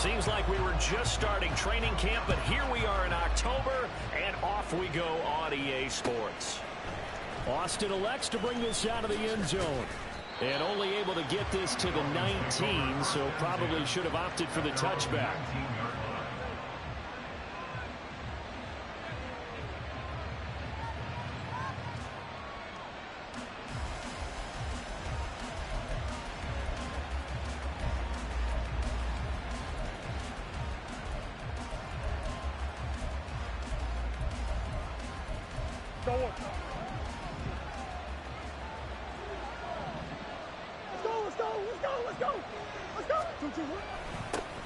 Seems like we were just starting training camp, but here we are in October, and off we go on EA Sports. Austin elects to bring this out of the end zone. And only able to get this to the 19, so probably should have opted for the touchback.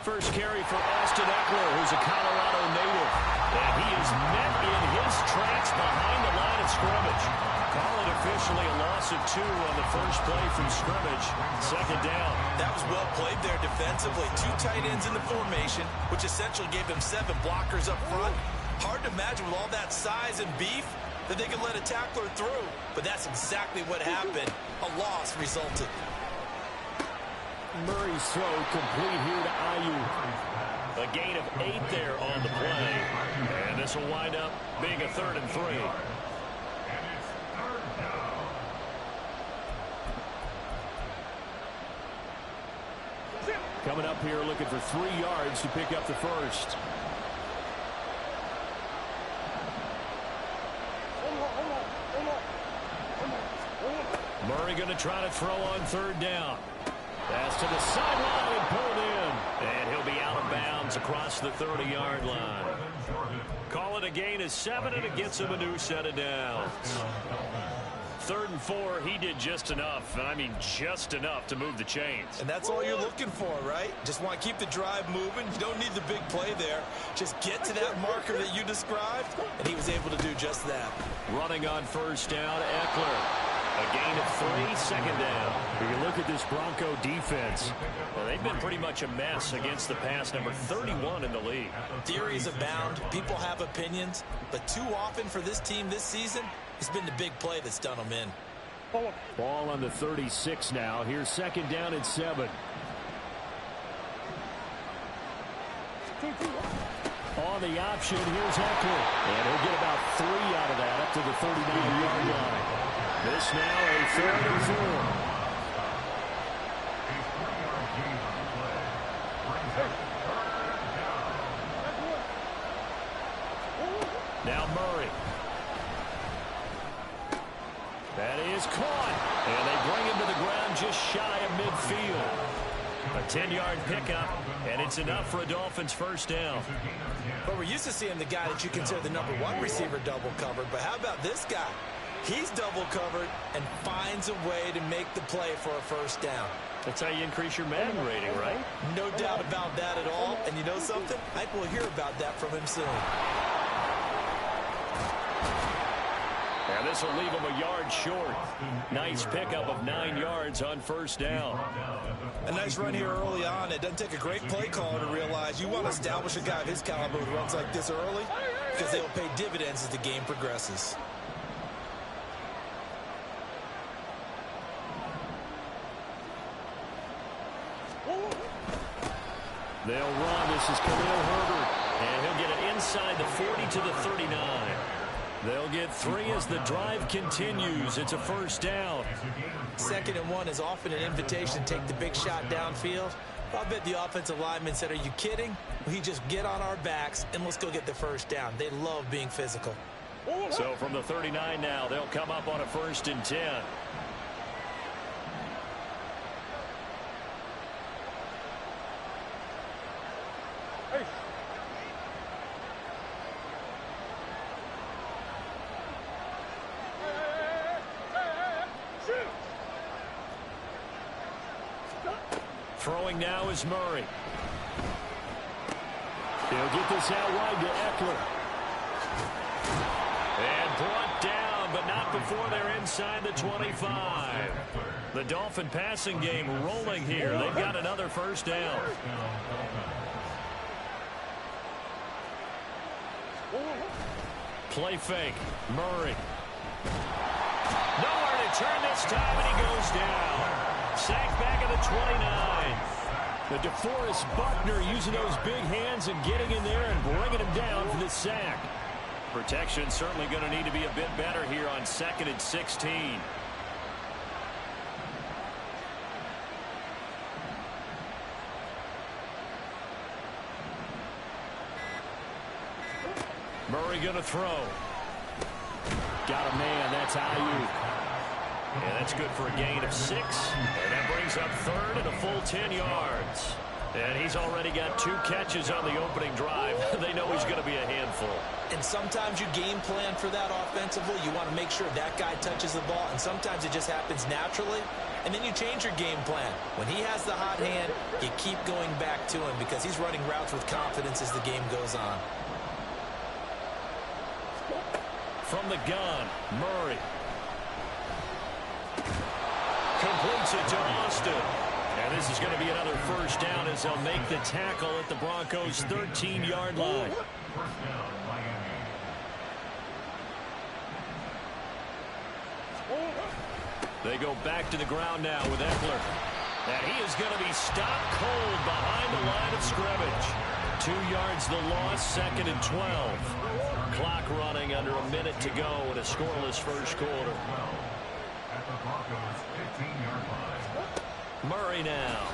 First carry for Austin Eckler, who's a Colorado native. And he is met in his tracks behind the line of scrimmage. Call it officially a loss of 2 on the first play from scrimmage. Second down. That was well played there defensively. 2 tight ends in the formation, which essentially gave them 7 blockers up front. Hard to imagine with all that size and beef that they could let a tackler through. But that's exactly what happened. A loss resulted. Murray's throw complete here to Ayuk. A gain of 8 there on the play. And this will wind up being a 3rd and 3. Coming up here looking for 3 yards to pick up the first. Murray going to try to throw on 3rd down. Pass to the sideline and pulled in. And he'll be out of bounds across the 30-yard line. Call it a gain of 7, and it gets him a new set of downs. 3rd and 4, he did just enough, and I mean just enough to move the chains. And that's all you're looking for, right? Just want to keep the drive moving. You don't need the big play there. Just get to that marker that you described, and he was able to do just that. Running on 1st down, Eckler. A gain of 3, second down. When you look at this Bronco defense, well, they've been pretty much a mess against the pass, number 31 in the league. Theories abound. People have opinions. But too often for this team this season, it's been the big play that's done them in. Ball on the 36 now. Here's 2nd down and 7. On the option, here's Eckler. And he'll get about 3 out of that up to the 39-yard line. This now a 3rd and 4. Now Murray. That is caught. And they bring him to the ground just shy of midfield. A 10-yard pickup, and it's enough for a Dolphins 1st down. But we're used to seeing the guy that you consider the number 1 receiver double covered. But how about this guy? He's double covered and finds a way to make the play for a 1st down. That's how you increase your Madden rating, right? No doubt about that at all. And you know something? I think we'll hear about that from him soon. And this will leave him a yard short. Nice pickup of 9 yards on 1st down. A nice run here early on. It doesn't take a great play caller to realize you want to establish a guy of his caliber who runs like this early because they'll pay dividends as the game progresses. They'll run. This is Khalil Herbert. And he'll get it inside the 40 to the 39. They'll get 3 as the drive continues. It's a 1st down. 2nd and 1 is often an invitation to take the big shot downfield. I bet the offensive lineman said, are you kidding? We just get on our backs and let's go get the 1st down. They love being physical. So from the 39 now, they'll come up on a 1st and 10. Throwing now is Murray. He'll get this out wide to Eckler. And brought down, but not before they're inside the 25. The Dolphin passing game rolling here. They've got another 1st down. Play fake. Murray. Nowhere to turn this time, and he goes down. Sacked back at the 29. The DeForest Buckner using those big hands and getting in there and bringing him down for the sack. Protection certainly going to need to be a bit better here on 2nd and 16. Murray going to throw. Got a man. That's Ayuk. And that's good for a gain of 6. And that brings up 3rd and a full 10 yards. And he's already got 2 catches on the opening drive. They know he's going to be a handful. And sometimes you game plan for that offensively. You want to make sure that guy touches the ball. And sometimes it just happens naturally. And then you change your game plan. When he has the hot hand, you keep going back to him because he's running routes with confidence as the game goes on. From the gun, Murray. Completes it to Austin. And this is going to be another first down as they'll make the tackle at the Broncos' 13-yard line. They go back to the ground now with Eckler. And he is going to be stopped cold behind the line of scrimmage. 2 yards the loss, 2nd and 12. Clock running under a minute to go in a scoreless first quarter. Murray now.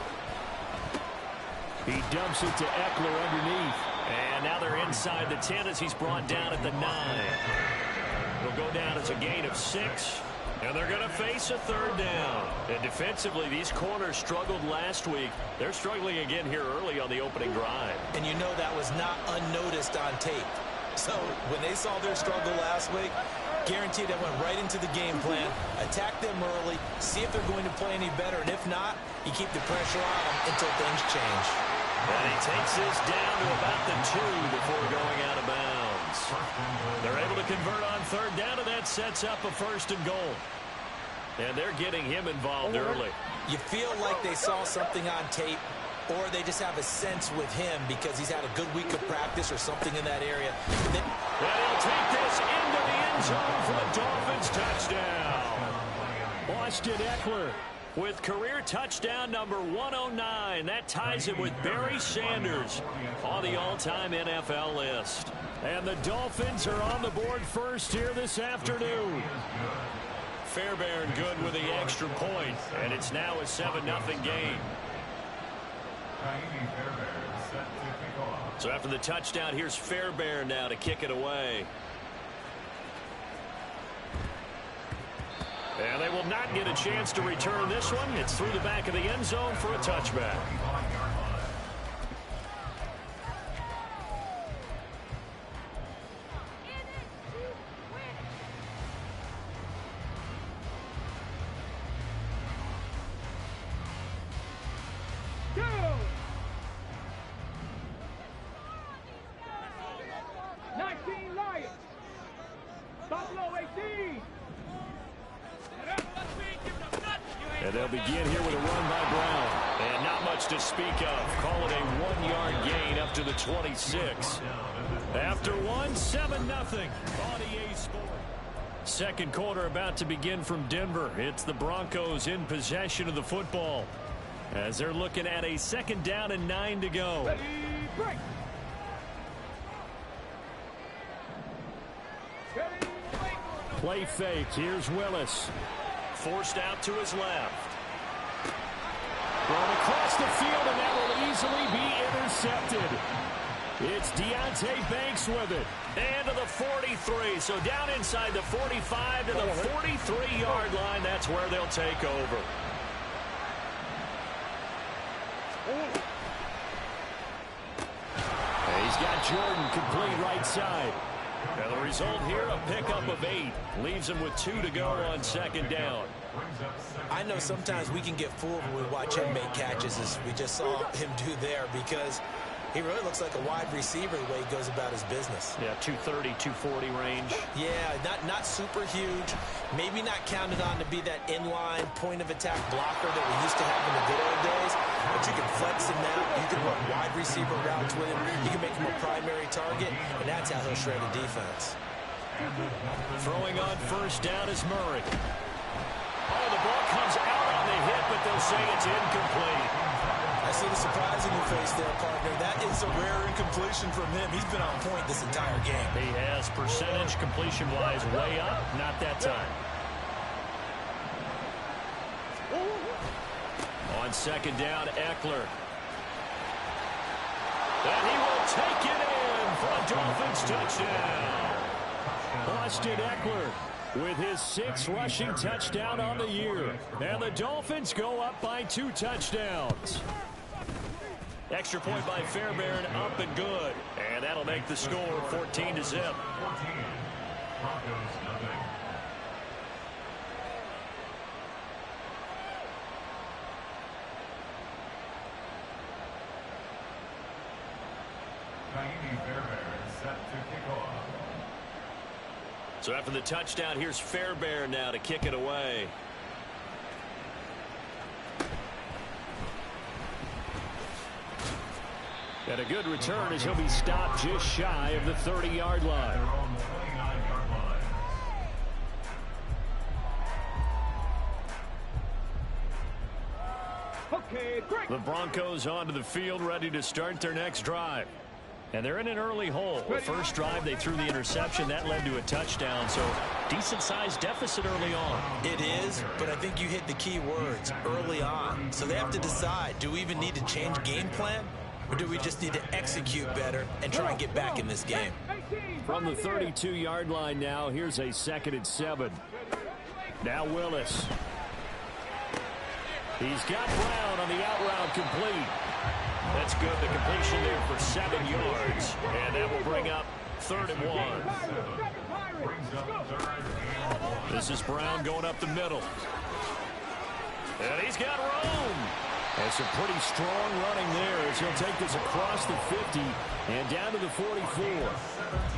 He dumps it to Eckler underneath. And now they're inside the 10 as he's brought down at the 9. It'll go down as a gain of 6. And they're going to face a 3rd down. And defensively, these corners struggled last week. They're struggling again here early on the opening drive. And you know that was not unnoticed on tape. So when they saw their struggle last week, guaranteed that went right into the game plan. Attack them early, see if they're going to play any better. And if not, you keep the pressure on them until things change. And he takes this down to about the 2 before going out of bounds. They're able to convert on 3rd down, and that sets up a 1st and goal. And they're getting him involved early. You feel like they saw something on tape, or they just have a sense with him because he's had a good week of practice or something in that area. And he'll take this into the end zone for the Dolphins touchdown. Austin Eckler with career touchdown number 109. That ties him with Barry Sanders on the all-time NFL list. And the Dolphins are on the board first here this afternoon. Fairbairn good with the extra point, and it's now a 7-0 game. So after the touchdown, here's Fairbairn now to kick it away. And they will not get a chance to return this one. It's through the back of the end zone for a touchback. And they'll begin here with a run by Brown. And not much to speak of. Call it a 1-yard gain up to the 26. After 7-0 on EA Sports. Second quarter about to begin from Denver. It's the Broncos in possession of the football as they're looking at a 2nd down and 9 to go. Ready, break. Play fake. Here's Willis. Forced out to his left. Thrown across the field, and that will easily be intercepted. It's Deontay Banks with it. And to the 43. So down inside the 45 to the 43-yard line. That's where they'll take over. And he's got Jordan complete right side. And the result here, a pickup of 8. Leaves him with 2 to go on 2nd down. I know sometimes we can get fooled when we watch him make catches, as we just saw him do there, because he really looks like a wide receiver the way he goes about his business. Yeah, 230, 240 range. Yeah, not super huge. Maybe not counted on to be that inline point-of-attack blocker that we used to have in the good old days. But you can flex him out. You can run wide receiver routes with him. You can make him a primary target, and that's how he'll shred a defense. Throwing on 1st down is Murray. Oh, the ball comes out on the hit, but they'll say it's incomplete. I see the surprise face there, partner. That is a rare incompletion from him. He's been on point this entire game. He has percentage completion-wise way up. Not that time. On second down, Eckler. And he will take it in for a Dolphins touchdown. Austin Eckler with his 6th rushing touchdown on the year. And the Dolphins go up by 2 touchdowns. Extra point by Fairbairn, up and good. And that'll make the score 14-0. So after the touchdown, here's Fairbairn now to kick it away. And a good return as he'll be stopped just shy of the 30-yard line. The Broncos onto the field, ready to start their next drive. And they're in an early hole. The first drive, they threw the interception. That led to a touchdown, so decent-sized deficit early on. It is, but I think you hit the key words, early on. So they have to decide, do we even need to change game plan, or do we just need to execute better and try and get back in this game? From the 32-yard line now, here's a 2nd and 7. Now Willis. He's got Brown on the out route complete. That's good. The completion there for 7 yards. And that will bring up 3rd and 1. This is Brown going up the middle. And he's got room. That's a pretty strong running there as he'll take this across the 50 and down to the 44.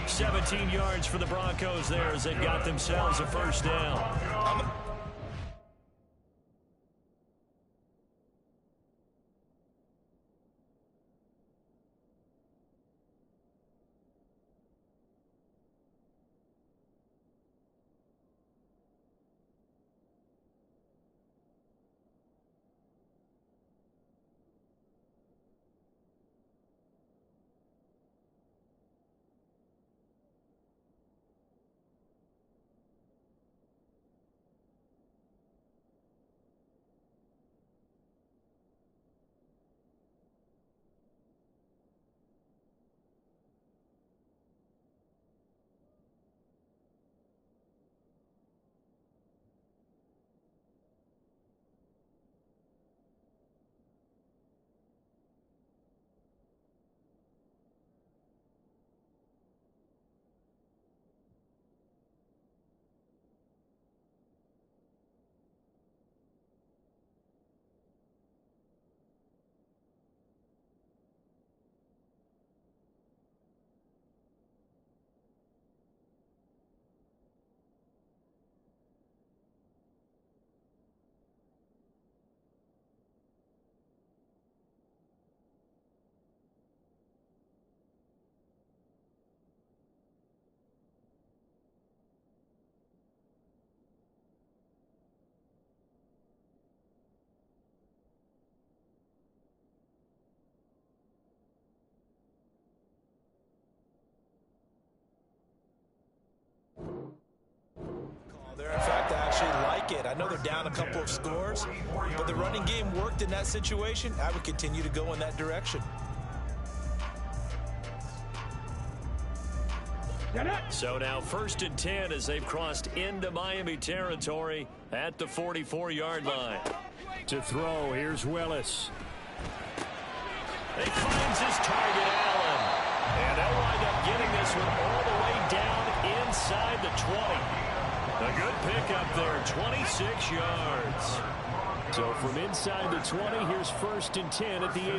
17 yards for the Broncos there as they've got themselves a first down. In fact, I actually like it. I know they're down a couple of scores, but the running game worked in that situation. I would continue to go in that direction. So now 1st and 10 as they've crossed into Miami territory at the 44-yard line. To throw, here's Willis. He finds his target, Allen. And they'll wind up getting this one all the way down inside the 20. A good pickup there, 26 yards. So from inside the 20, here's 1st and 10 at the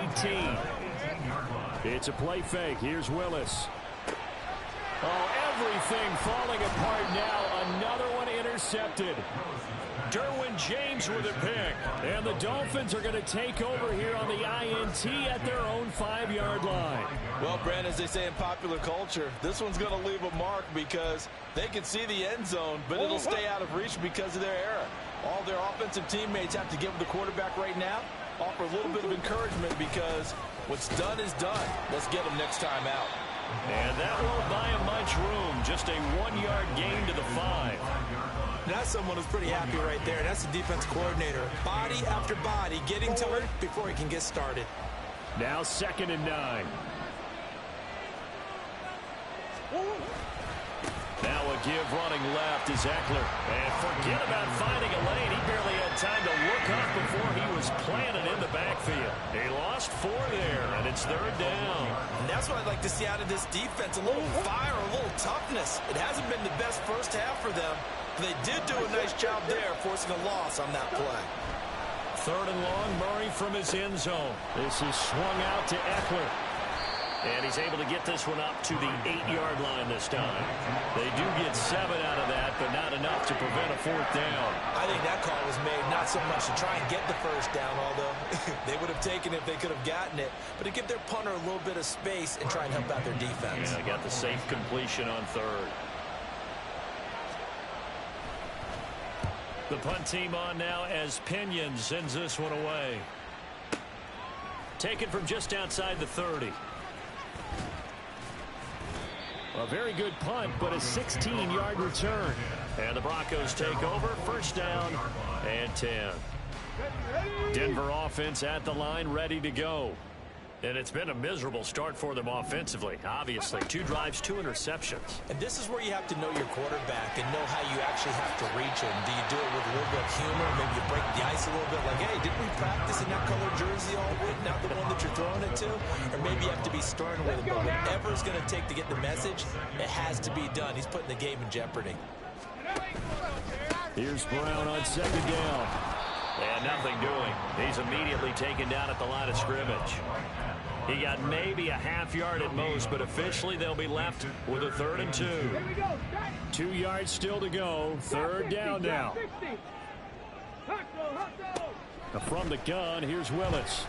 18. It's a play fake. Here's Willis. Oh, everything falling apart now. Another one intercepted. Derwin James with a pick. And the Dolphins are going to take over here on the INT at their own 5-yard line. Well, Brandon, as they say in popular culture, this one's going to leave a mark because they can see the end zone, but it'll stay out of reach because of their error. All their offensive teammates have to give the quarterback right now offer a little bit of encouragement because what's done is done. Let's get them next time out. And that won't buy him much room. Just a 1-yard gain to the 5. That's someone who's pretty happy right there. That's the defense coordinator. Body after body getting to it before he can get started. Now 2nd and 9. Now a give running left is Eckler. And forget about finding a lane. He barely had time to look up before he was planted in the backfield. He lost 4 there, and it's 3rd down. And that's what I'd like to see out of this defense. A little fire, a little toughness. It hasn't been the best first half for them, but they did do a nice job there, forcing a loss on that play. 3rd and long, Murray from his end zone. This is swung out to Eckler. And he's able to get this one up to the 8-yard line this time. They do get 7 out of that, but not enough to prevent a 4th down. I think that call was made not so much to try and get the first down, although they would have taken it if they could have gotten it, but to give their punter a little bit of space and try and help out their defense. Yeah, they got the safe completion on 3rd. The punt team on now as Pinion sends this one away. Taken from just outside the 30. A very good punt, but a 16-yard return. And the Broncos take over. 1st down and 10. Denver offense at the line, ready to go. And it's been a miserable start for them offensively. Obviously, 2 drives, 2 interceptions. And this is where you have to know your quarterback and know how you actually have to reach him. Do you do it with a little bit of humor? Maybe you break the ice a little bit like, hey, didn't we practice in that color jersey all week? Not the one that you're throwing it to? Or maybe you have to be stern with him. But whatever it's going to take to get the message, it has to be done. He's putting the game in jeopardy. Here's Brown on 2nd down. And nothing doing. He's immediately taken down at the line of scrimmage. He got maybe a half-yard at most, but officially they'll be left with a 3rd and 2. 2 yards still to go. 3rd down now. From the gun, here's Willis.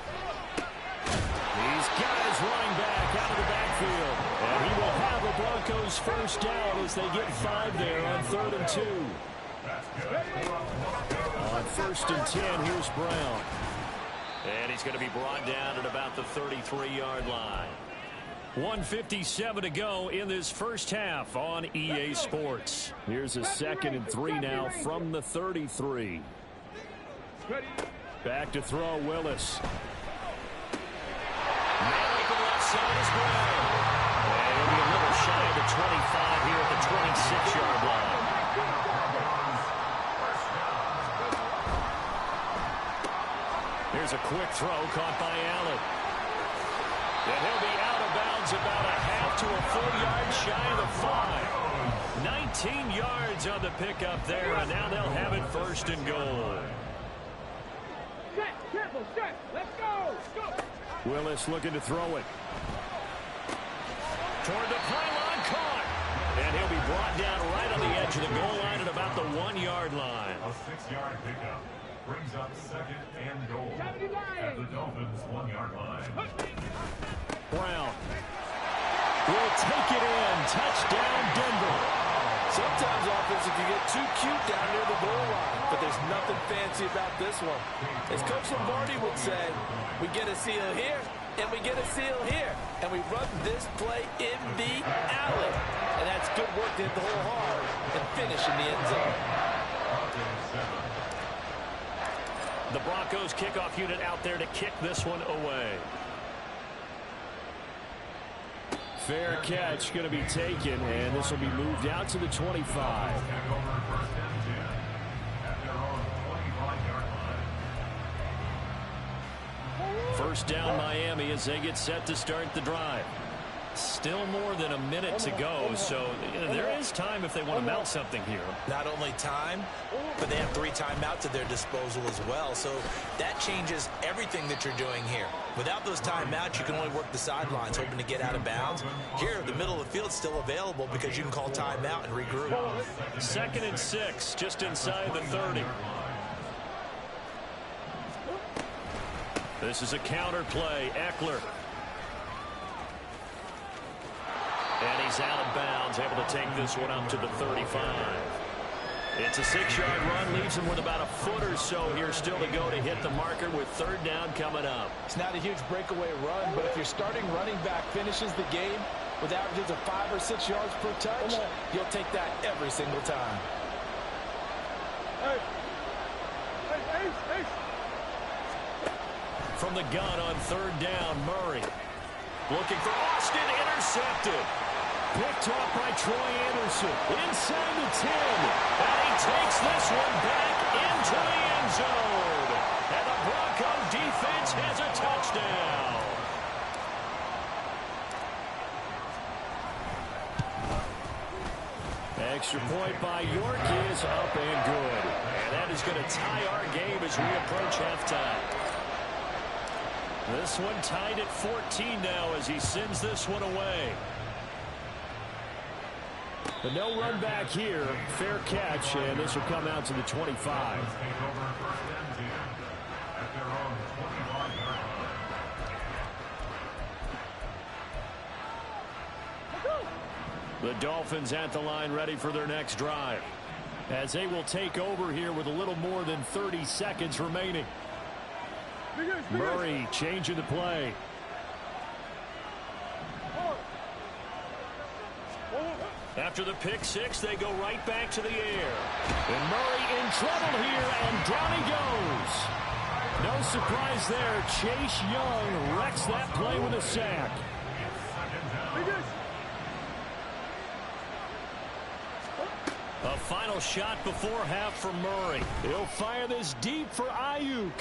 He's got his running back out of the backfield. And he will have the Broncos 1st down as they get 5 there on 3rd and 2. On 1st and 10, here's Brown. And he's going to be brought down at about the 33-yard line. 1:57 to go in this first half on EA Sports. Here's a 2nd and 3 now from the 33. Back to throw, Willis. Man open left side is Brown. And he'll be a little shy of the 25 here at the 26-yard line. Here's a quick throw caught by Allen. And he'll be out of bounds about a half to a full yard shy of the 5. 19 yards on the pickup there, and now they'll have it 1st and goal. Let's go. Willis looking to throw it. Toward the pylon, caught. And he'll be brought down right on the edge of the goal line at about the 1-yard line. A 6-yard pickup brings up 2nd and goal at the Dolphins' 1-yard line. Brown will take it in. Touchdown, Denver. Sometimes offense can get too cute down near the goal line, but there's nothing fancy about this one. As Coach Lombardi would say, we get a seal here, and we get a seal here, and we run this play in the alley. And that's good work to hit the hole hard and finish in the end zone. The Broncos kickoff unit out there to kick this one away. Fair catch going to be taken, and this will be moved out to the 25. First down, Miami, as they get set to start the drive. Still more than a minute to go, so there is time if they want to mount something here. Not only time, but they have 3 timeouts at their disposal as well, so that changes everything that you're doing here. Without those timeouts, you can only work the sidelines, hoping to get out of bounds. Here, the middle of the field is still available because you can call timeout and regroup. 2nd and 6, just inside the 30. This is a counter play. Eckler. And he's out of bounds, able to take this one up to the 35. It's a 6-yard run, leaves him with about a foot or so here still to go to hit the marker with third down coming up. It's not a huge breakaway run, but if your starting running back finishes the game with averages of 5 or 6 yards per touch, you'll take that every single time. From the gun on third down, Murray. Looking for Austin, intercepted. Picked off by Troy Anderson. Inside the 10. And he takes this one back into the end zone. And the Bronco defense has a touchdown. Extra point by York is up and good. And that is going to tie our game as we approach halftime. This one tied at 14 now as he sends this one away. But no run back here. Fair catch, and this will come out to the 25. The Dolphins at the line ready for their next drive, as they will take over here with a little more than 30 seconds remaining. Murray changing the play. After the pick six, they go right back to the air. And Murray in trouble here, and down he goes. No surprise there. Chase Young wrecks that play with a sack. A final shot before half for Murray. He'll fire this deep for Ayuk.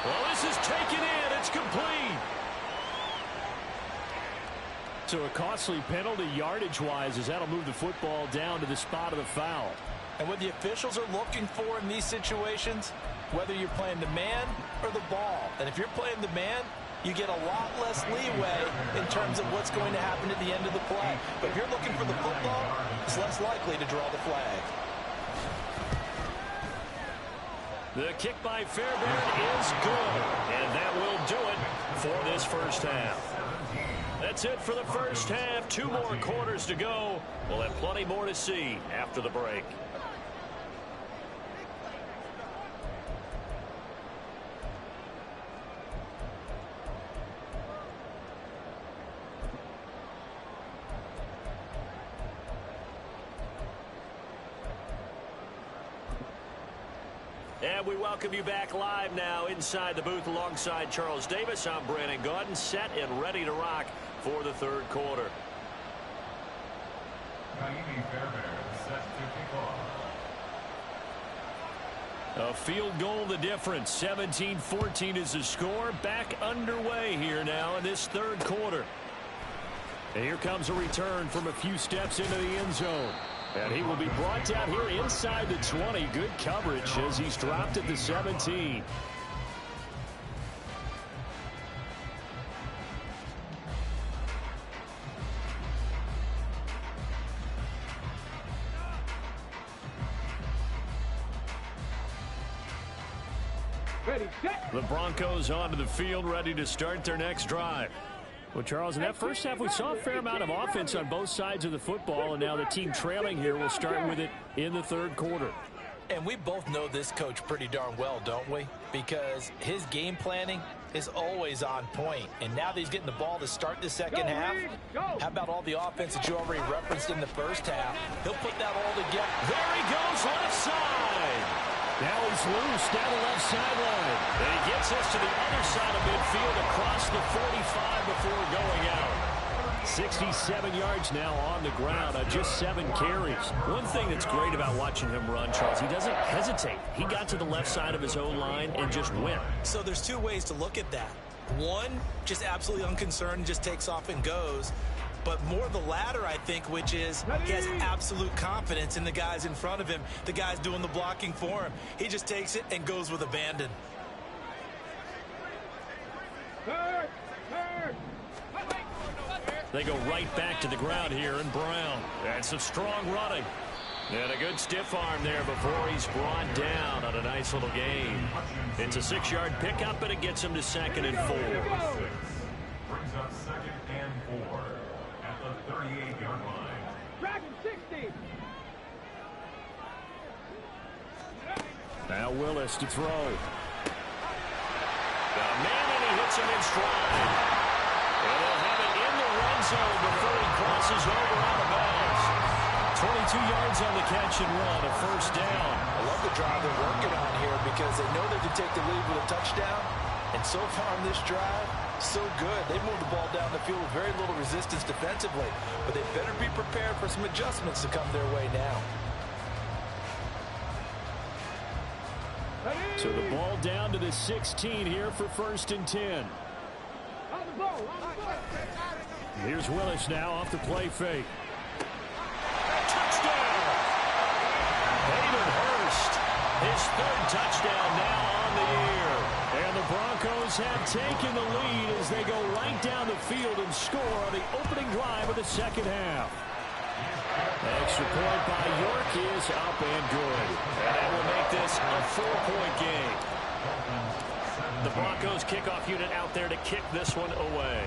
Well, this is taken in. It's complete. So a costly penalty yardage-wise, as that'll move the football down to the spot of the foul. And what the officials are looking for in these situations, whether you're playing the man or the ball. And if you're playing the man, you get a lot less leeway in terms of what's going to happen at the end of the play. But if you're looking for the football, it's less likely to draw the flag. The kick by Fairbairn is good, and that will do it for this first half. That's it for the first half. 2 more quarters to go. We'll have plenty more to see after the break. And we welcome you back live now inside the booth alongside Charles Davis. I'm Brandon Gaudin, set and ready to rock for the third quarter. Set to kick off. A field goal the difference. 17-14 is the score. Back underway here now in this third quarter. And here comes a return from a few steps into the end zone. And he will be brought down here inside the 20. Good coverage as he's dropped at the 17. Ready, set. The Broncos onto the field, ready to start their next drive. Well, Charles, in that first half, we saw a fair amount of offense on both sides of the football, and now the team trailing here will start with it in the third quarter. And we both know this coach pretty darn well, don't we? Because his game planning is always on point. And now that he's getting the ball to start the second half, how about all the offense that you already referenced in the first half? He'll put that all together. There he goes, left side. Now he's loose down the left sideline. And he gets us to the other side of midfield across the 45 before going out. 67 yards now on the ground on just 7 carries. One thing that's great about watching him run, Charles, he doesn't hesitate. He got to the left side of his own line and just went. So there's 2 ways to look at that. One, just absolutely unconcerned, just takes off and goes. But more the latter, I think, which is he has absolute confidence in the guys in front of him, the guys doing the blocking for him. He just takes it and goes with abandon. They go right back to the ground here in Brown. And some strong running. And a good stiff arm there before he's brought down on a nice little gain. It's a 6-yard pickup, and it gets him to 2nd and 4. Brings up 2nd and 4 at the 38-yard line. Dragon 60. Now Willis to throw. Now Manning, he hits him in stride. And they'll have it in the red zone before he crosses over out of bounds. 22 yards on the catch and run, a first down. I love the drive they're working on here because they know they can take the lead with a touchdown. And so far on this drive, so good. They moved the ball down the field with very little resistance defensively. But they better be prepared for some adjustments to come their way now. So the ball down to the 16 here for 1st and 10. Here's Willis now off the play fake. Touchdown! Hayden Hurst, his 3rd touchdown now on the year. And the Broncos have taken the lead as they go right down the field and score on the opening drive of the second half. Extra point by York is up and good. And that will make this a 4-point game. The Broncos kickoff unit out there to kick this one away.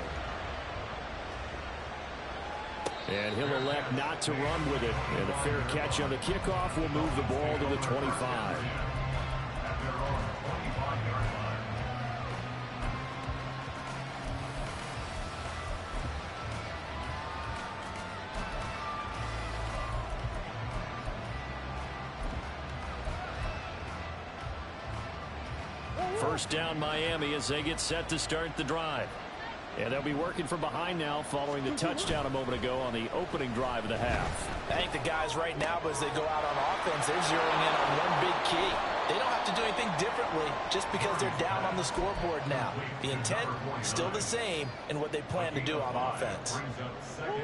And he'll elect not to run with it. And a fair catch on the kickoff will move the ball to the 25. First down Miami as they get set to start the drive. And they'll be working from behind now following the touchdown a moment ago on the opening drive of the half. I think the guys right now, as they go out on offense, they're zeroing in on one big key. They don't have to do anything differently just because they're down on the scoreboard now. The intent, still the same in what they plan to do on offense.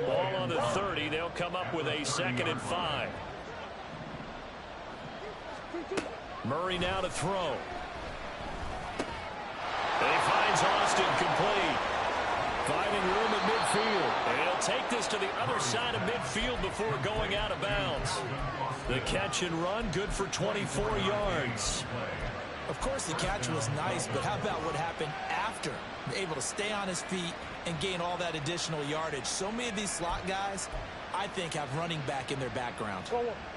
Ball on the 30. They'll come up with a 2nd and 5. Murray now to throw. And he finds Austin complete. Finding room at midfield. And he'll take this to the other side of midfield before going out of bounds. The catch and run, good for 24 yards. Of course, the catch was nice, but how about what happened after? Able to stay on his feet and gain all that additional yardage. So many of these slot guys, I think, have running back in their background.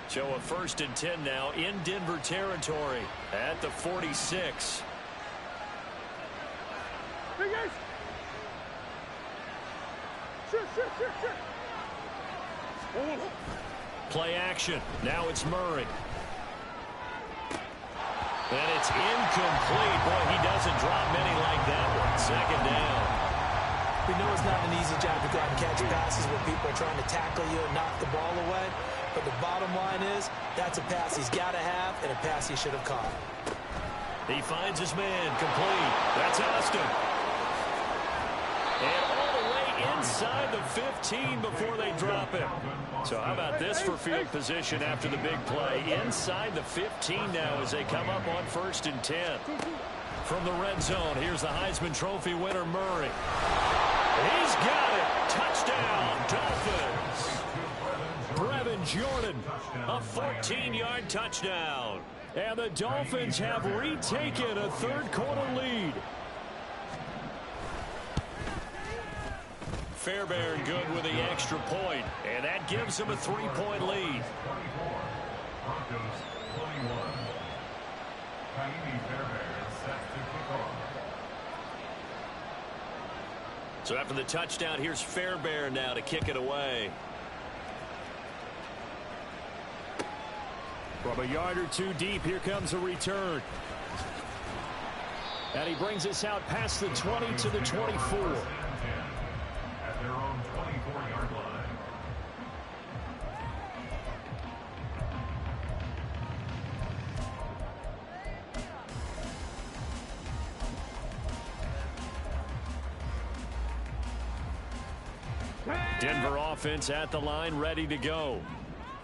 So a 1st and 10 now in Denver territory at the 46. Play action. Now it's Murray. And it's incomplete. Boy, he doesn't drop many like that one. 2nd down. We know it's not an easy job to go out and catch passes when people are trying to tackle you and knock the ball away. But the bottom line is, that's a pass he's got to have and a pass he should have caught. He finds his man complete. That's Austin. And all the way inside the 15 before they drop him. So how about this for field position after the big play? Inside the 15 now as they come up on 1st and 10. From the red zone, here's the Heisman Trophy winner, Murray. He's got it. Touchdown, Dolphins. Brevin Jordan, A 14-yard touchdown. and the Dolphins have retaken a 3rd quarter lead. Fairbairn good with the extra point, and that gives them a 3-point lead. Broncos 21. Kaimi Fairbairn set to kick off. So after the touchdown, here's Fairbairn now to kick it away. From a yard or two deep, here comes a return. And he brings us out past the 20 to the 24. At their own 24-yard line. Denver offense at the line, ready to go.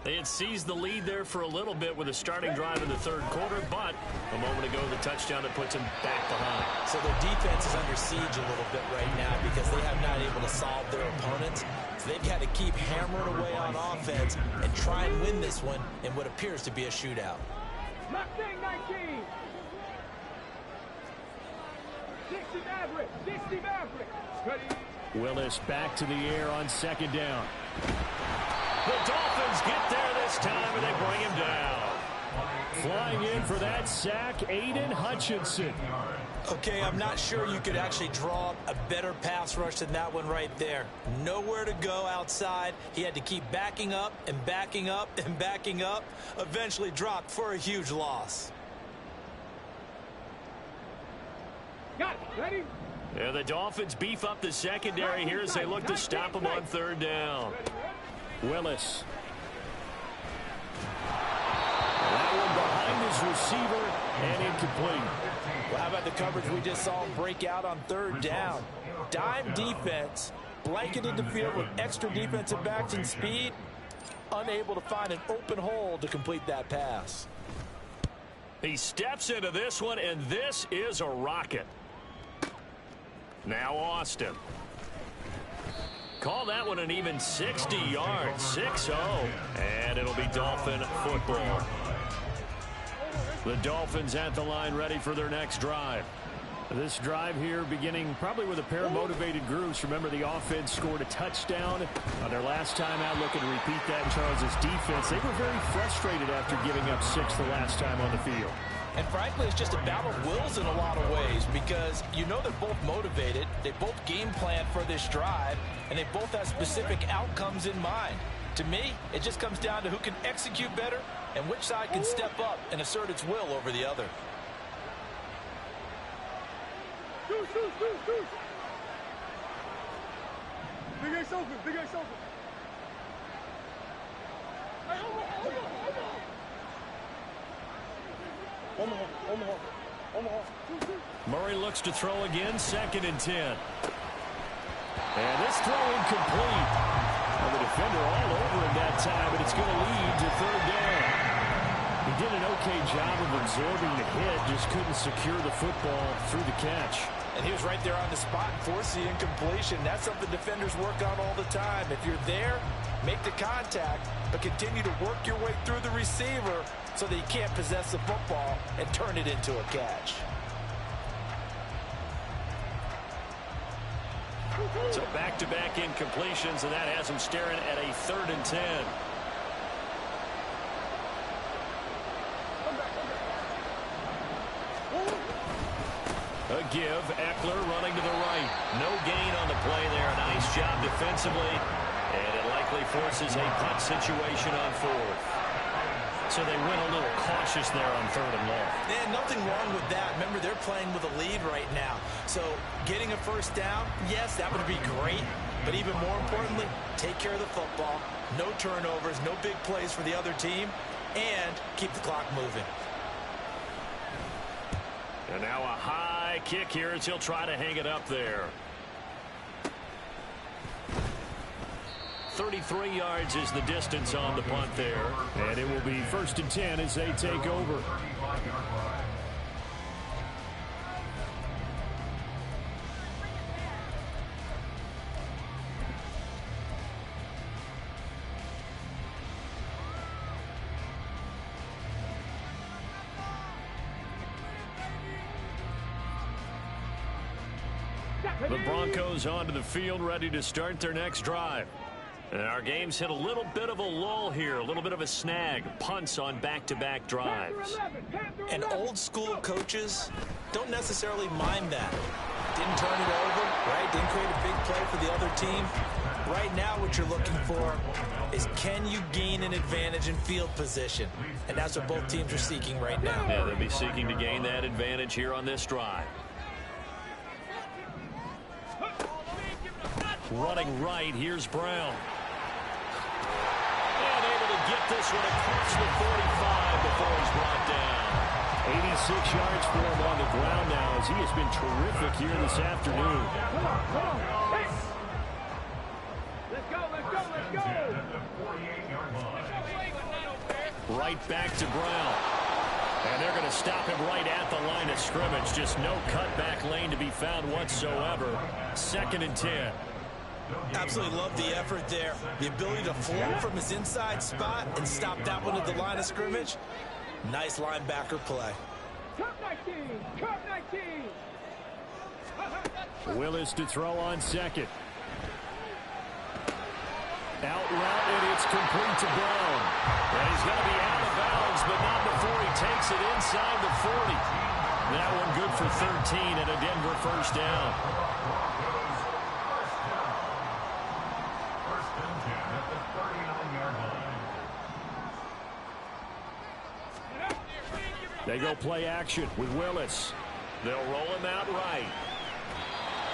They had seized the lead there for a little bit with a starting drive in the 3rd quarter, but a moment ago the touchdown that puts them back behind. So their defense is under siege a little bit right now because they have not able to solve their opponents. So they've got to keep hammering away on offense and try and win this one in what appears to be a shootout. 19. 60 Maverick. 60 Maverick. Ready. Willis back to the air on 2nd down. The Dolphins get there this time, and they bring him down. Flying in for that sack, Aiden Hutchinson. Okay, I'm not sure you could actually draw up a better pass rush than that one right there. Nowhere to go outside. He had to keep backing up and backing up and backing up. Eventually dropped for a huge loss. Got it. Ready? Yeah, the Dolphins beef up the secondary here as they look to stop him on third down. Willis. That one behind his receiver and incomplete. Well, how about the coverage we just saw him break out on third down? Dime defense, blanketed the field with extra defensive backs and speed, unable to find an open hole to complete that pass. He steps into this one, and this is a rocket. Now Austin. Call that one an even 60 yards, 6-0, and it'll be Dolphin football. The Dolphins at the line ready for their next drive. This drive here beginning probably with a pair of motivated groups. Remember, the offense scored a touchdown on their last time out, looking to repeat that in Charles' defense. They were very frustrated after giving up 6 the last time on the field. And frankly, it's just a battle of wills in a lot of ways because you know they're both motivated, they both game plan for this drive, and they both have specific outcomes in mind. To me, it just comes down to who can execute better and which side can step up and assert its will over the other. Shoot. Big Ace open. Hey, Omaha. Murray looks to throw again, 2nd and 10. And this throw incomplete. Well, the defender all over him that time, but it's going to lead to third down. He did an okay job of absorbing the hit, just couldn't secure the football through the catch. And he was right there on the spot and forced the incompletion. That's something defenders work on all the time. If you're there, make the contact, but continue to work your way through the receiver so that he can't possess the football and turn it into a catch. So back-to-back incompletions, and that has him staring at a 3rd and 10. A give, Eckler running to the right. No gain on the play there. Nice job defensively, and it likely forces a punt situation on 4th. So they went a little cautious there on 3rd and long. And nothing wrong with that. Remember, they're playing with a lead right now. So getting a first down, yes, that would be great. But even more importantly, take care of the football. No turnovers, no big plays for the other team, and keep the clock moving. And now a high kick here as he'll try to hang it up there. 33 yards is the distance on the punt there. And it will be 1st and 10 as they take over. The Broncos onto the field, ready to start their next drive. And our game's hit a little bit of a lull here, a little bit of a snag. Punts on back-to-back drives. And old school coaches don't necessarily mind that. Didn't turn it over, right? Didn't create a big play for the other team. Right now what you're looking for is can you gain an advantage in field position? And that's what both teams are seeking right now. Yeah, they'll be seeking to gain that advantage here on this drive. Running right, here's Brown. And able to get this one across the 45 before he's brought down. 86 yards for him on the ground now as he has been terrific here this afternoon. Come on. Hey. Let's go. Right back to Brown. And they're going to stop him right at the line of scrimmage. Just no cutback lane to be found whatsoever. 2nd and 10. Absolutely love the effort there. The ability to float from his inside spot and stop that one at the line of scrimmage. Nice linebacker play. Cup 19. Willis to throw on 2nd. Out route, and it's complete to Brown. And he's going to be out of of bounds, but not before he takes it inside the 40. That one good for 13 and a Denver first down. First and 10 at the 39-yard line. They go play action with Willis. They'll roll him out right.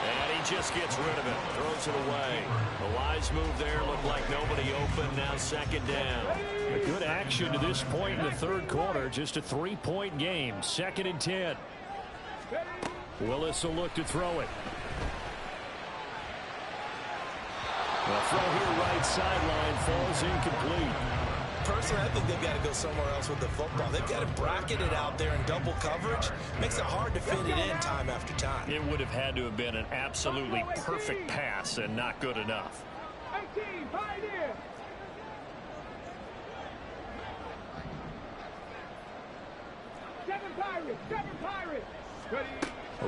And he just gets rid of it. Throws it away. The wise move there. Looked like nobody open. Now second down. A good action to this point in the third quarter. Just a 3-point game. Second and 10. Willis will look to throw it. The throw here right sideline falls incomplete. Personally, I think they've got to go somewhere else with the football. They've got to bracket it out there in double coverage. Makes it hard to fit it in time after time. It would have had to have been an absolutely perfect pass and not good enough. 18, Pioneer. Seven Pirates. Ready.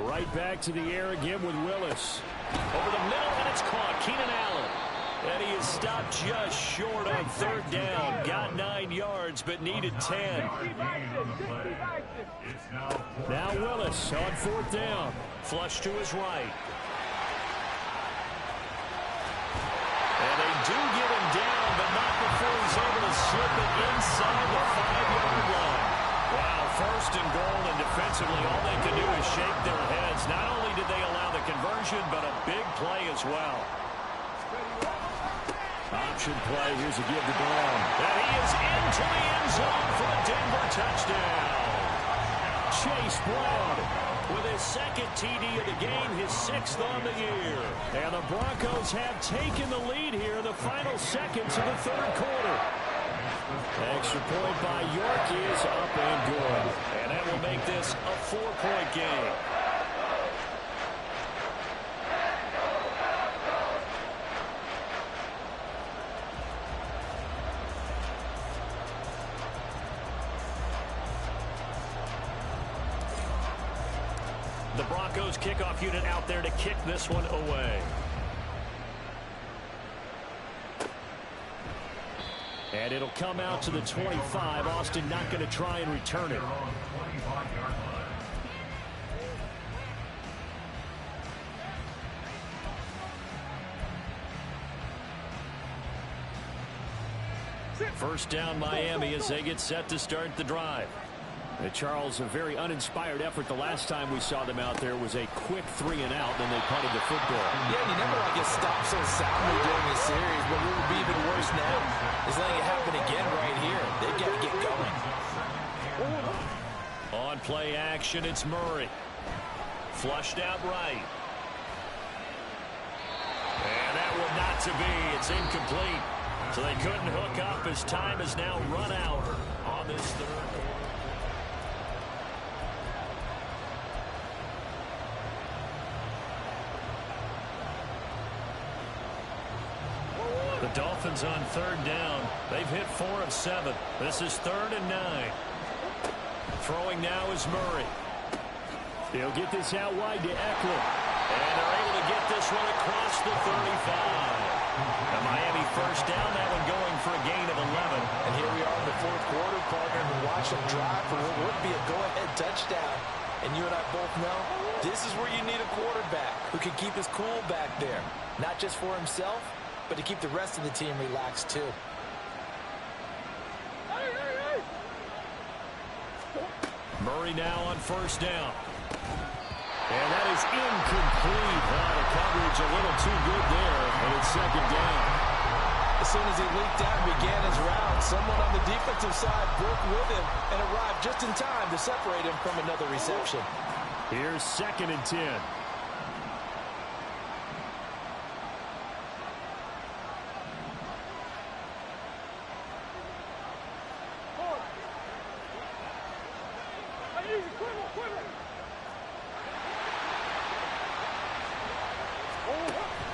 Right back to the air again with Willis. Over the middle, and it's caught. Keenan Allen. And he is stopped just short on third down. Got 9 yards, but needed 10. Now Willis on fourth down. Flush to his right. And they do get him down, but not before he's able to slip it inside the 5-yard line. Wow, first and goal, and defensively all they can do is shake their heads. Not only did they allow the conversion, but a big play as well. Option play. Here's a give to Brown. And he is into the end zone for a Denver touchdown. Chase Brown with his second TD of the game, his 6th on the year. And the Broncos have taken the lead here in the final seconds of the third quarter. Extra point by York is up and good. And that will make this a 4-point game. The Broncos kickoff unit out there to kick this one away. And it'll come out to the 25. Austin not going to try and return it. First down Miami as they get set to start the drive. Charles, a very uninspired effort. The last time we saw them out there was a quick 3-and-out, then they punted the football. Yeah, and you never like get stopped so soundly during this series, but what would be even worse now is letting it happen again right here. They've got to get going. On play action, it's Murray. Flushed out right. And that one not to be. It's incomplete. So they couldn't hook up as time has now run out on this third quarter. The Dolphins on third down. They've hit 4 of 7. This is 3rd and 9. Throwing now is Murray. He'll get this out wide to Eckler. And they're able to get this one across the 35. The Miami first down, that one going for a gain of 11. And here we are in the fourth quarter, partner, and watch them drive for what would be a go-ahead touchdown. And you and I both know this is where you need a quarterback who can keep his cool back there. Not just for himself, but to keep the rest of the team relaxed too. Murray now on first down. And that is incomplete. The coverage a little too good there, and it's second down. As soon as he leaked out and began his route, someone on the defensive side broke with him and arrived just in time to separate him from another reception. Here's 2nd and 10.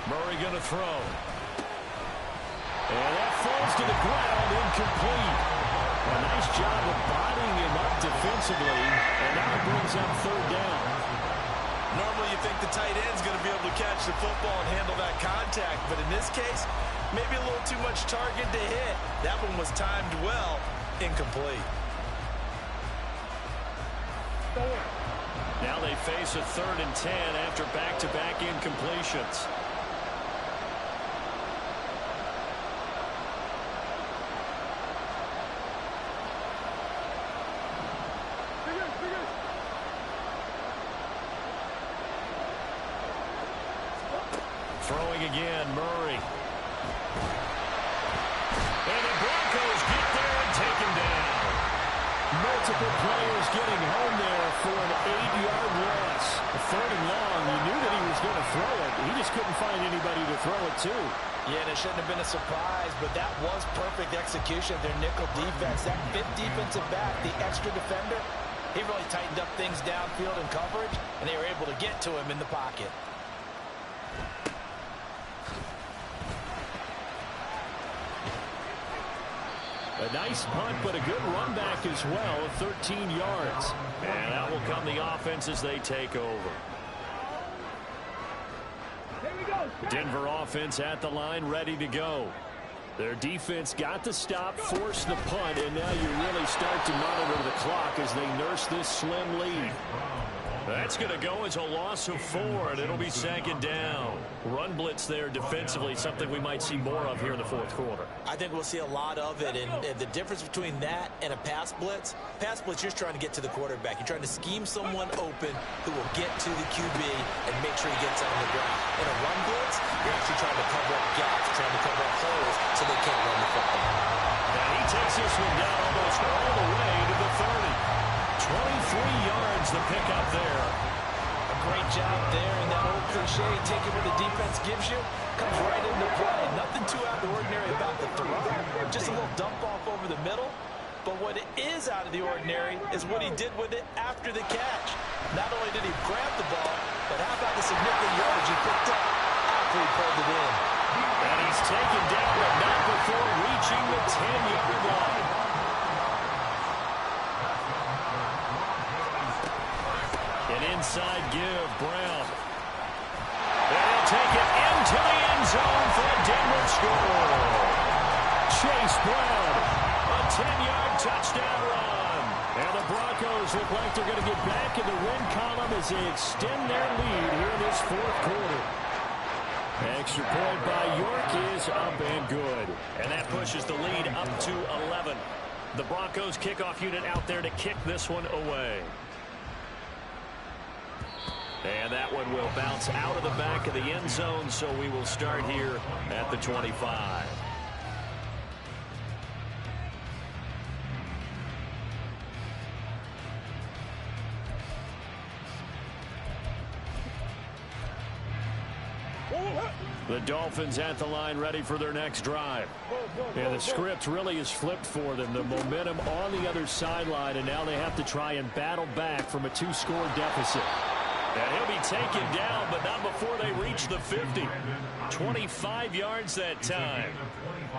Murray going to throw. And that falls to the ground, incomplete. A nice job of bodying him up defensively, and now it brings up third down. Normally you think the tight end's going to be able to catch the football and handle that contact, but in this case, maybe a little too much target to hit. That one was timed well, incomplete. Now they face a 3rd and 10 after back-to-back incompletions. Throwing again, Murray. And the Broncos get there and take him down. Multiple players getting home there for an 8-yard loss. A 3rd and long. You knew that he was going to throw it. He just couldn't find anybody to throw it to. Yeah, and it shouldn't have been a surprise, but that was perfect execution of their nickel defense. That 5th defensive back, the extra defender, he really tightened up things downfield in coverage, and they were able to get to him in the pocket. A nice punt, but a good run back as well, 13 yards. And that will come the offense as they take over. Denver offense at the line, ready to go. Their defense got the stop, forced the punt, and now you really start to monitor the clock as they nurse this slim lead. That's going to go as a loss of 4, and it'll be 2nd down. Run blitz there defensively, something we might see more of here in the 4th quarter. I think we'll see a lot of it, and the difference between that and a pass blitz, you're trying to get to the quarterback. You're trying to scheme someone open who will get to the QB and make sure he gets on the ground. In a run blitz, you're actually trying to cover up gaps, trying to cover up holes so they can't run the football. And he takes this one down almost all the way to the 30. 23 yards the pickup there. A great job there, and that old cliche, taking what the defense gives you, comes right into play. Nothing too out of the ordinary about the throw. Just a little dump off over the middle. But what is out of the ordinary is what he did with it after the catch. Not only did he grab the ball, but how about the significant yardage he picked up after he pulled it in. And he's taken down, but not before reaching the 10-yard line. An inside give, Brown. And he'll take it into the end zone for a Denver score. Chase Brown, a 10-yard touchdown run. And the Broncos look like they're going to get back in the win column as they extend their lead here in this 4th quarter. Extra point by York is up and good. And that pushes the lead up to 11. The Broncos kickoff unit out there to kick this one away. And that one will bounce out of the back of the end zone, so we will start here at the 25. The Dolphins at the line, ready for their next drive. And the script really is flipped for them. The momentum on the other sideline, and now they have to try and battle back from a 2-score deficit. And he'll be taken down, but not before they reach the 50. 25 yards that time.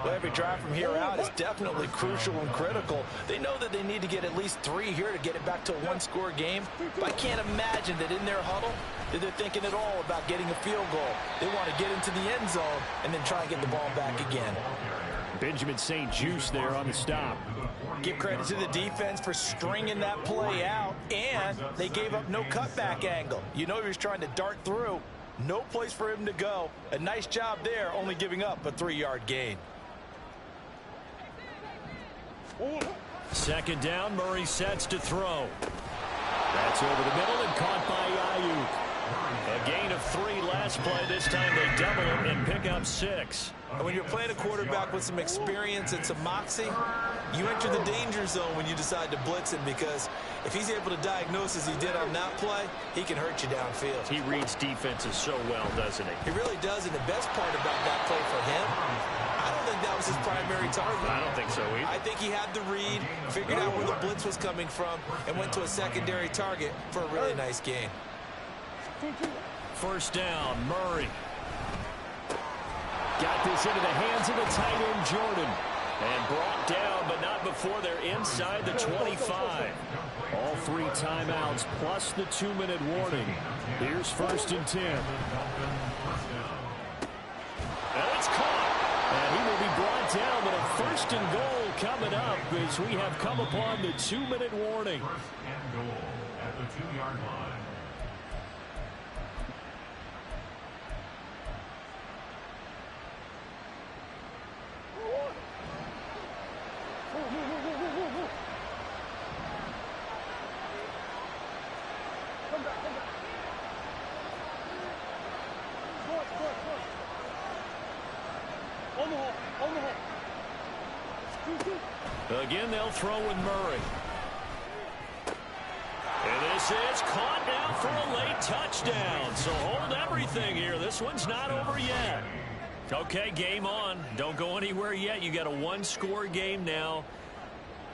Well, every drive from here out is definitely crucial and critical. They know that they need to get at least 3 here to get it back to a 1-score game. But I can't imagine that in their huddle that they're thinking at all about getting a field goal. They want to get into the end zone and then try and get the ball back again. Benjamin St. Juste there on the stop. Give credit to the defense for stringing that play out, and they gave up no cutback angle. You know he was trying to dart through. No place for him to go. A nice job there, only giving up a 3-yard gain. 2nd down, Murray sets to throw. That's over the middle and caught by Ayuk. A gain of 3 last play. This time they double it and pick up 6. And when you're playing a quarterback with some experience and some moxie, you enter the danger zone when you decide to blitz him, because if he's able to diagnose as he did on that play, he can hurt you downfield. He reads defenses so well, doesn't he? He really does, and the best part about that play for him, I don't think that was his primary target. I don't think so either. I think he had the read, figured out where the blitz was coming from, and went to a secondary target for a really nice gain. 1st down, Murray. Got this into the hands of the tight end, Jordan. And brought down, but not before they're inside the 25. All 3 timeouts plus the 2-minute warning. Here's 1st and 10. And it's caught. And he will be brought down, but a first and goal coming up as we have come upon the 2-minute warning. First and goal at the 2-yard line. Again, they'll throw with Murray. And this is caught now for a late touchdown. So hold everything here. This one's not over yet. Okay, game on. Don't go anywhere yet. You got a one-score game now.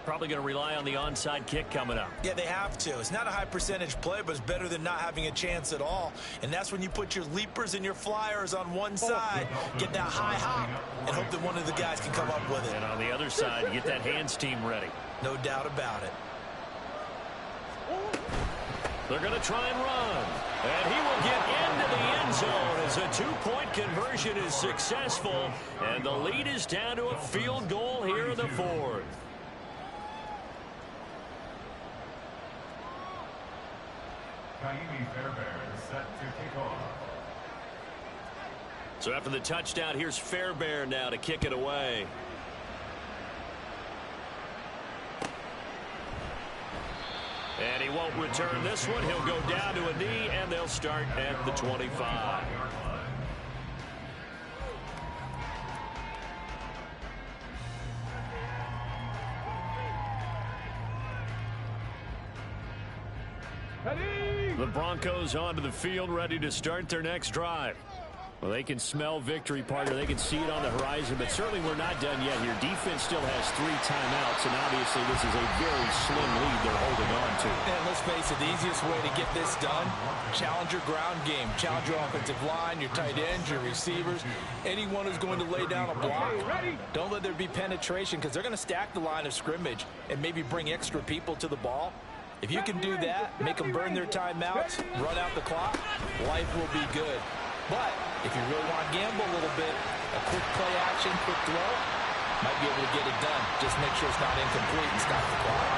Probably going to rely on the onside kick coming up. Yeah, they have to. It's not a high percentage play, but it's better than not having a chance at all. And that's when you put your leapers and your flyers on one side, get that high hop, and hope that one of the guys can come up with it. And on the other side, get that hands team ready. No doubt about it. They're going to try and run. And he will get into the end zone as a 2-point conversion is successful. And the lead is down to a field goal here in the fourth. Fairbairn set to kick off. So after the touchdown, here's Fairbairn now to kick it away. And he won't return this one. He'll go down to a knee, and they'll start at the 25. The Broncos onto the field, ready to start their next drive. Well, they can smell victory, partner. They can see it on the horizon, but certainly we're not done yet here. Defense still has 3 timeouts, and obviously this is a very slim lead they're holding on to. And let's face it, the easiest way to get this done, challenge your ground game. Challenge your offensive line, your tight ends, your receivers, anyone who's going to lay down a block. Don't let there be penetration because they're going to stack the line of scrimmage and maybe bring extra people to the ball. If you can do that, make them burn their timeouts, run out the clock, life will be good. But if you really want to gamble a little bit, a quick play action, quick throw, might be able to get it done. Just make sure it's not incomplete and stop the clock.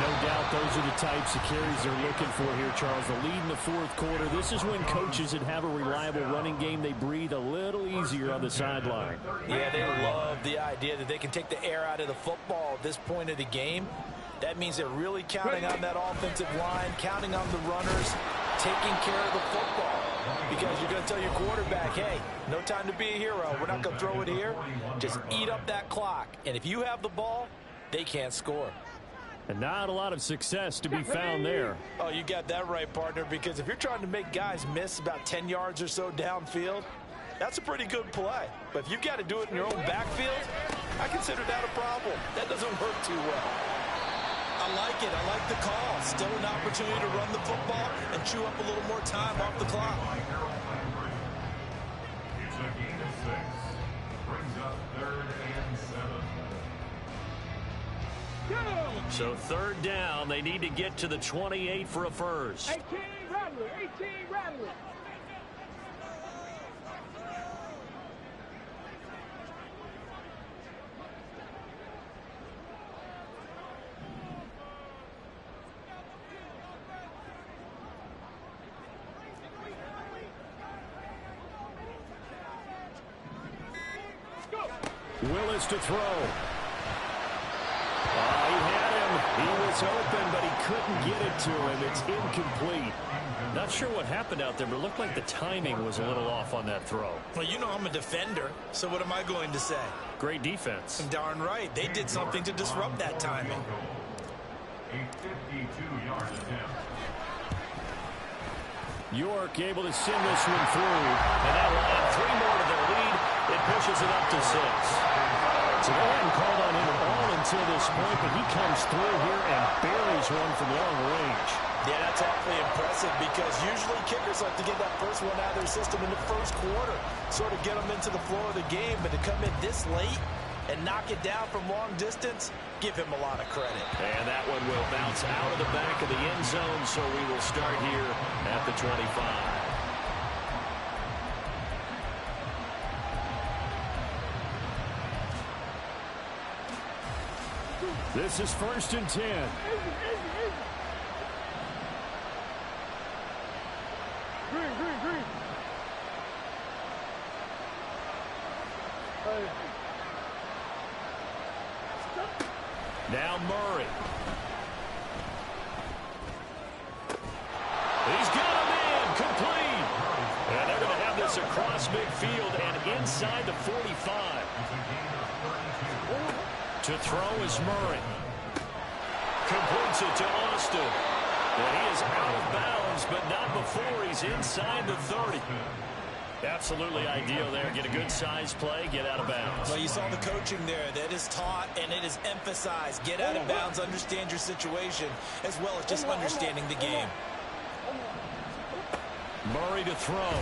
No doubt those are the types of carries they're looking for here, Charles. The lead in the fourth quarter. This is when coaches that have a reliable running game, they breathe a little easier on the sideline. Yeah, they love the idea that they can take the air out of the football at this point of the game. That means they're really counting on that offensive line, counting on the runners, taking care of the football. Because you're going to tell your quarterback, hey, no time to be a hero. We're not going to throw it here. Just eat up that clock. And if you have the ball, they can't score. And not a lot of success to be found there. Oh, you got that right, partner, because if you're trying to make guys miss about 10 yards or so downfield, that's a pretty good play. But if you've got to do it in your own backfield, I consider that a problem. That doesn't work too well. I like it. I like the call. Still an opportunity to run the football and chew up a little more time off the clock. It's a gain of 6. Brings up 3rd and 7. So 3rd down. They need to get to the 28 for a first. 18 Rattler, 18 Rattler. Willis to throw. He had him. He was open, but he couldn't get it to him. It's incomplete. Not sure what happened out there, but it looked like the timing was a little off on that throw. Well, you know I'm a defender, so what am I going to say? Great defense. Darn right. They did something to disrupt that timing. A 52-yard attempt. York able to send this one through. And that will add 3 more to their lead. It pushes it up to 6. So they hadn't called on him at all until this point, but he comes through here and buries one from long range. Yeah, that's awfully impressive because usually kickers like to get that first one out of their system in the first quarter, sort of get them into the flow of the game, but to come in this late and knock it down from long distance, give him a lot of credit. And that one will bounce out of the back of the end zone, so we will start here at the 25. This is 1st and 10. Green. Now Murray. He's got a man complete. And they're going to have this across midfield and inside the 45. To throw is Murray. Completes it to Austin. And he is out of bounds, but not before he's inside the 30. Absolutely ideal there. Get a good size play, get out of bounds. Well, you saw the coaching there. That is taught and it is emphasized. Get out of bounds, understand your situation, as well as just understanding the game. Murray to throw.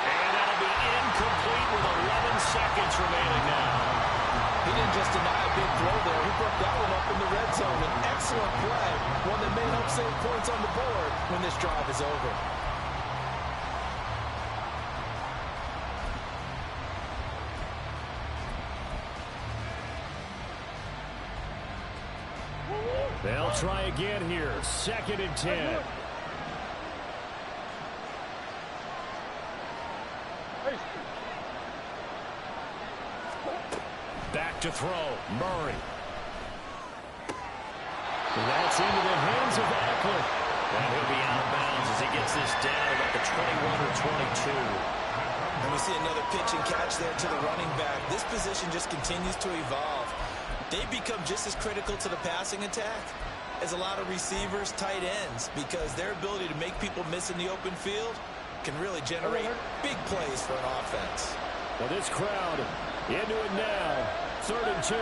And that'll be incomplete with 11 seconds remaining now. He didn't just deny a big throw there. He broke that one up in the red zone. An excellent play. One that may help save points on the board when this drive is over. They'll try again here. 2nd and 10. Back to throw. Murray. That's into the hands of Eckler. And he'll be out of bounds as he gets this down about the 21 or 22. And we see another pitch and catch there to the running back. This position just continues to evolve. They become just as critical to the passing attack as a lot of receivers, tight ends, because their ability to make people miss in the open field can really generate big plays for an offense. Well, this crowd into it now. 3rd and 2.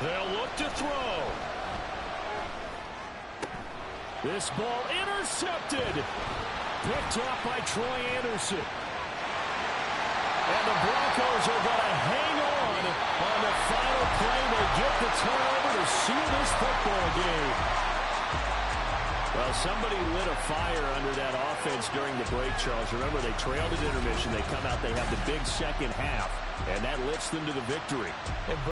They'll look to throw. This ball intercepted. Picked up by Troy Anderson. And the Broncos are going to hang on the final play. They get the turnover to seal this football game. Well, somebody lit a fire under that offense during the break, Charles. Remember, they trailed at intermission. They come out, they have the big second half, and that lifts them to the victory.